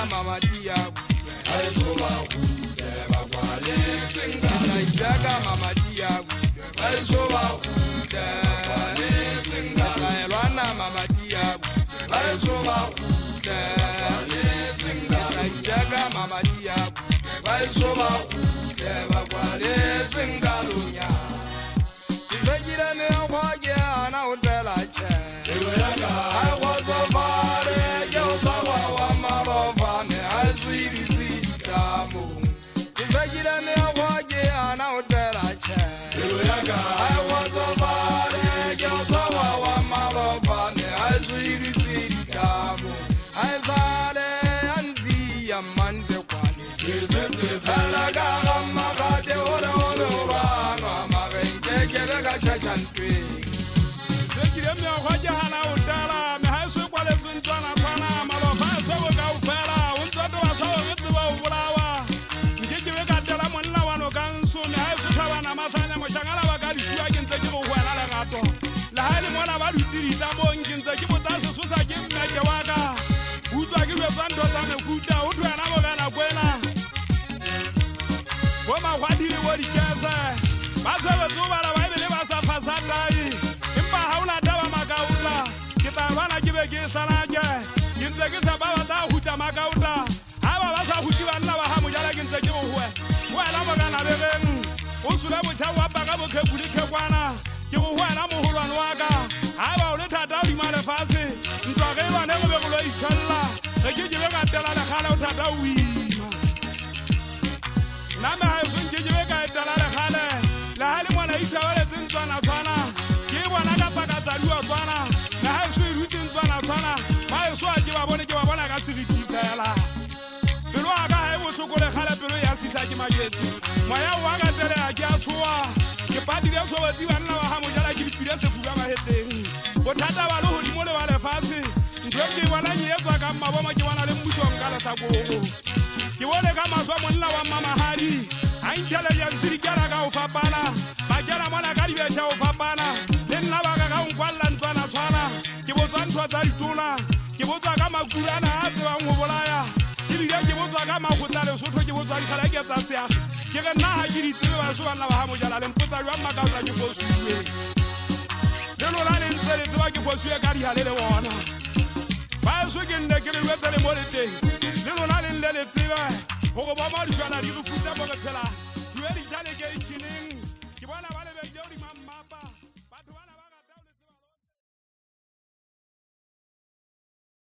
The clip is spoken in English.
Mama Tia, I so love Mama Tia, I so love Mama Tia, I so love Mama Tia, I so love Zingalunya. Is a year and I would tell I was a body, Yotawa, Marovane, I sweet is Tamu. Is a year and I would tell I was a body, Yotawa, Marovane, I sweet is Tamu. I saw the Anzi, a Monday one. Is it the Palagama, the Ola, Marin, Kevega Church and Tree.